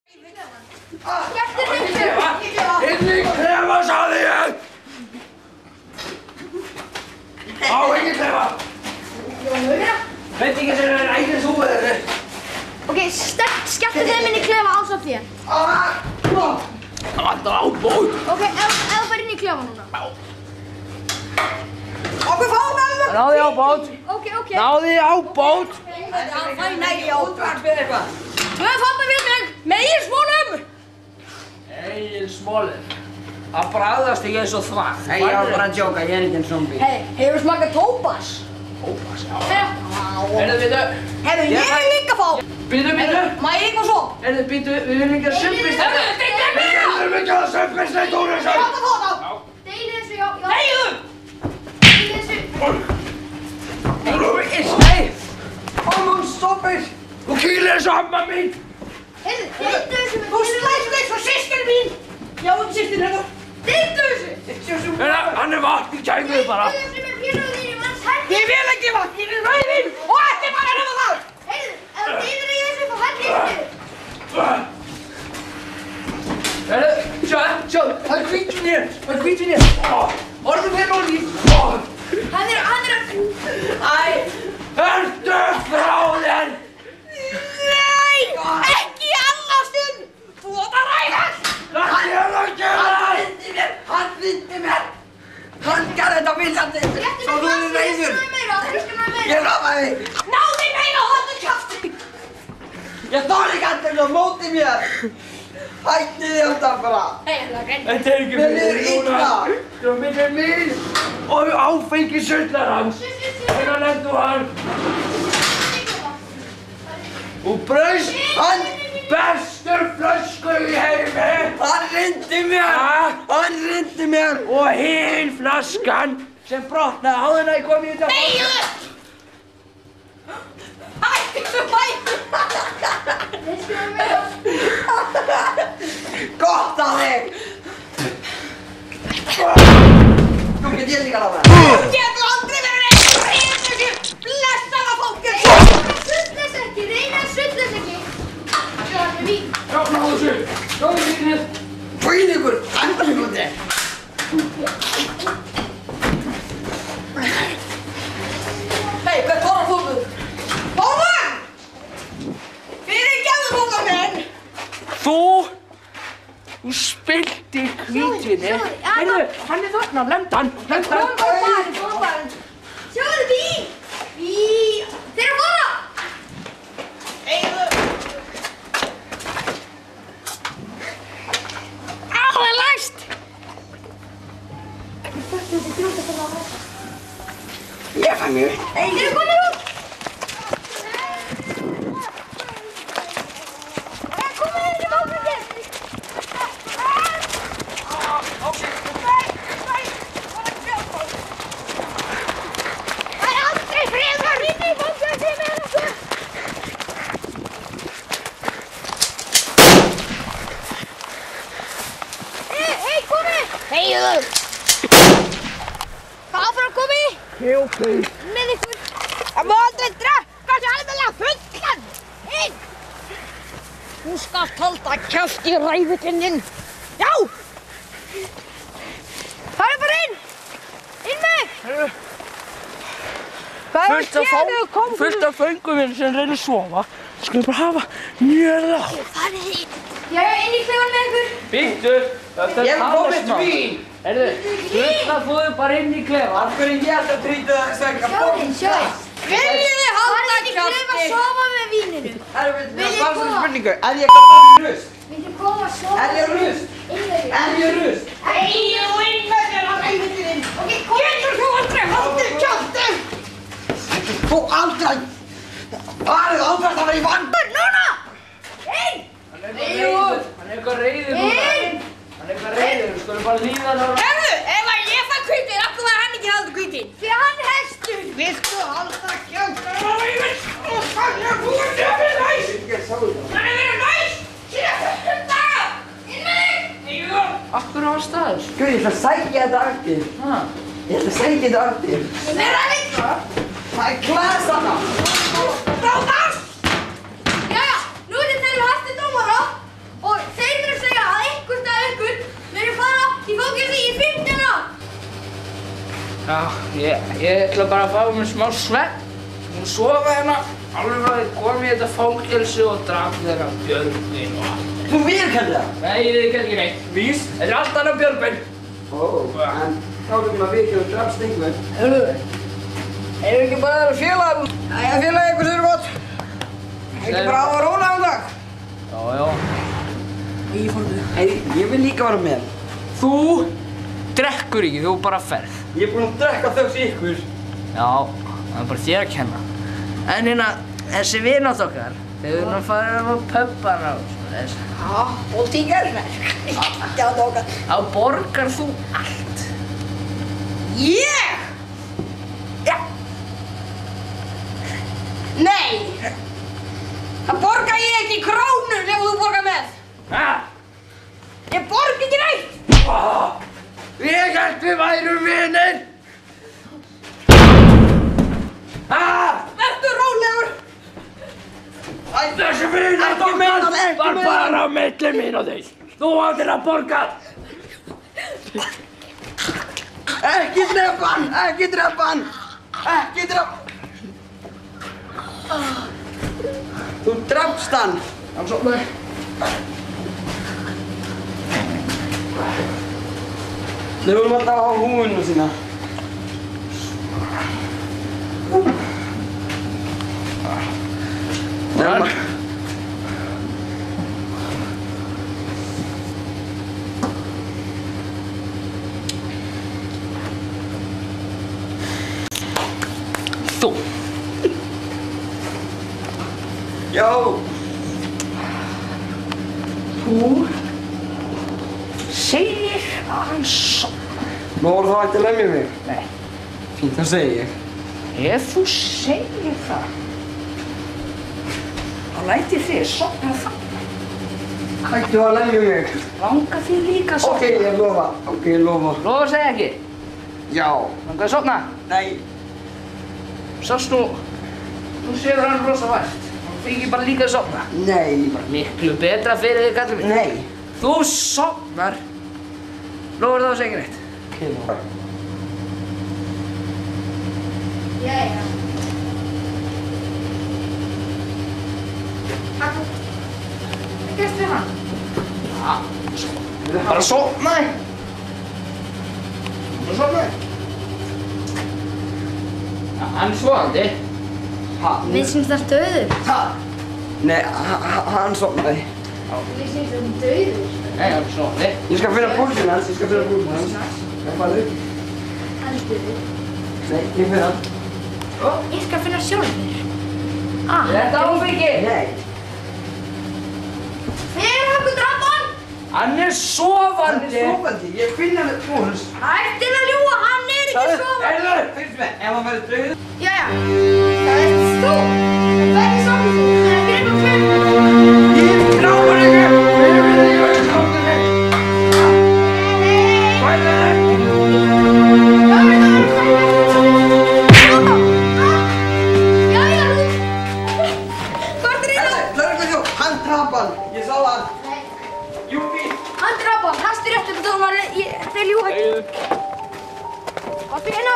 Inn í klefa, sagði ég! Á, ekki klefa! Veit ekki sem er ægir þú eða þetta? Ok, skelltu þeim inn í klefa ásamt þér. Það vantar á bót! Ok, ef þú fær inn í klefa núna. Okkur fáum alveg! Náði á bót! Ok. Náði á bót! Það fæ nægi á útvart fyrir eitthvað. Tvö fattar við mig með Egilsmolum! Egilsmolur. Það bragðast ekki eins og þvag. Nei, ég var bara að djóka, ég er ekki en zombi. Hey, hefur smakað tóbas? Tóbas, já. Heyrðu, Herru, ég vil líka fá! Býtu. Má ég líka svo? Heyrðu, býtu, við viljum ekki að sumpist þetta. Við viljum ekki að sumpist þetta úr þessu. Ég átt að fá það! Deilið þessu, já. Þegiðu! Deilið þessu. Nei! Komum, stoppir! Þú kýlir þessu amma mín! Heyrðu, deildu þessu með Þú slæst eins og systir mín! Já, systir hérna. Deildu þessu! Hann er vatn í kæmuðu bara. Deildu þessu með pínuðu þínum, annars hætti. Ég vil ekki vatn, ég vil rauðin! Og ekki bara hérna það! Heyrðu, ef þú deildir í þessu, þá hætti þér. Sjá, það er hvítvin hér. Orðum hér og líf. Hann er að... Hördu frá þér! Nei! Ekki allastinn! Þú átt að ræðast! Hvað er að gera? Hann vindi mér! Hann gerði þetta viljandi! Svo þú er reyður! Ég lofa því! Náði meina og holdu kjafti! Ég þóri ekki alltaf á móti mér! Hætti þið alltaf bara! Þetta er ekki Mér líður illa! Þetta er fyrir mín og áfengi sullar hans. Hérna lendu hann. Og braust hann bestur flösku í heimi. Hann reyndi mér! Hann reyndi mér! Og hinn flaskan sem brotnaði áður en ég kom í þetta. Þegiðu! Hættu Gott af þig! Nú get ég líka láta. Þú getur aldrei verið einn reynd þessi blessaða fólki! Sull þess ekki, reyna að sull þess ekki. Sjá, það er vín. Já, náðu þessu. Náðu vínið. Fæði ykkur, enda sekundi. Hei, hvert fór hann fólkuð? Fólkuð! Fyrirgefðu fólkuð minn! Þú spilti hvítvinni. Heyrðu, hann er þarna, lendan. Kom barinn. Sjáðu vín. Vín. Þeir eru að fara. Það er læst! Ég fann mjög. Þeir eru komin út. Komið þér í bátningin. Það er aldrei friður inni í bátningin með okkur. Hey, komið. Þegiðu! Hvað áfram komið? Ok. Með ykkur. Það má aldrei drekka þessi alveglega fullan! Einn! Þú skalt halda kjafti í ræðutinn. Já! Það er bara inn. Inn með þig. Heyrðu, Hvað er það að þú kom? fullt af föngum minn sem reynir að sofa. Skulum bara hafa mjög lágt. Farið þig. Jæja, inn í klefan með ykkur. Býttu, þetta Ég hef komið vín! Heyrðu, fullt þú bara inn í klefa. Af hverju ég ætla að trýta þess vegna? Sjáðu. Viljið þið halda Farið inn í klefa að kjafti? sofa með víninu. Viljið koma? bara svona spurningu. Er ég kappan rust? Viltu koma að sofa? Er ég rust? Inn með þig. Er ég rust? Ég inn með þér að ræðutinn. Ok, kom. Getur þú aldrei haldið kjafti? Þú aldrei. Farið áfram að vera í vandur núna! Inn. Hann er eitthvað reiður núna. Hann er eitthvað reiður, við skulum bara líða hann á. Herðu, ef að ég fæ hvítin, af hverju var hann ekki haldið hvítin? Því hann er hestur. Viltu halda kjafti? Það er búin að vera næs! Það er verið næs! Síðan þetta! Inn með þig! Akkur á staðis. Guð, ég ætla að sækja þetta aftur. Ég ætla að sækja þetta aftur. Meira vita. Það er glas þarna. Ráðast! Jæja, nú er þetta hestur dómara ætla bara að fá mér smá svefn. Hún sofa hérna alveg frá því kom í þetta fangelsi og draf þeirra Björgvin og allt. Þú viðurkenndi það? Nei, ég viðurkenndi ekki neitt. Vís, þetta allt annað Björgvin. Ó, en þá erum við að viðurkenna og drafst einhvern. Hörru, eigum ekki bara að vera félagar? Jæja félagi, eitthvað sér gott. Ekki bara á að róla um dag. Já. Ég vil líka vera með. Þú drekkur ekki, þú bara ferð. Ég er búinn að drekka þess ykkur. Já, það er bara þér að kenna. En hérna, þessi vinátt okkar, þau erum að fara á pöbbana og svona þess. Já, og tíkar. Já, tókar. Þá borgar þú allt. Ég? Já. Nei. Það borga ég ekki krónur ef þú borgar með. Hæ? Ég borga ekki neitt. Ég held við værum vinir! Vertu rólegur. Þessi vinátt okkar var bara á milli mín og þig. Þú áttir að borga. Ekki drepa hann, ekki drepa hann. Ekki drepa. Þú drafst hann. Hann sofnaði. Við vorum alltaf á húinu sína. Þú. Já. Þú segir að hann sofnaði. Nú voru þá ekki að lemja mig. Nei. Fínt, það segi ég. Ef þú segir það, þá læt ég þig sofna það. Hættu að lemja mig. Langar þig líka að sofna? Ok, ég lofa. Ok, ég lofa. Lofa að segja ekki? Já. Langar þig að sofna? Nei. Sást nú séur hann rosa vært. Hann fengið bara líka að sofna. Nei. Bara miklu betra fyrir þig, kallið minn. Nei. Þú sofnar. Lofar það að segja neitt? Ok, lofa. Jæja. Hvað gerst við hann? Bara sofnaði. Bara sofnaði. Hann svofandi. Við syns það döður. Nei, hann sofnaði. Við syns það döður. Nei, hann svofandi. Ég skal finna púlsinn hans, Hvað farðu? Hann er döður. Nei, ég finna hann. Ég skal finna sjálfur. Þetta áfengi. Nei. Hver hafði drafan? Hann er Hann sofandi. er sofandi, ég finna hann púls. Hættir að ljúga, hann er ekki sofandi. Heyrðu, fyrst með, ef hann verður döður. Jæja. Það er þú. Það er ekki sofandi þú. Það er ekki reynd og fyrir. Ég gráður ekki! Við erum ekki gráður ekki! Hvað er það? Jæja, þú. Hvað er það? Lögregluþjónn, hann drap hann. Ég sá hann. Nei. Jú, fín. Hann draf hann. Hættir réttur og þú var... Þeir ljúga ekki. Hvað er hérna?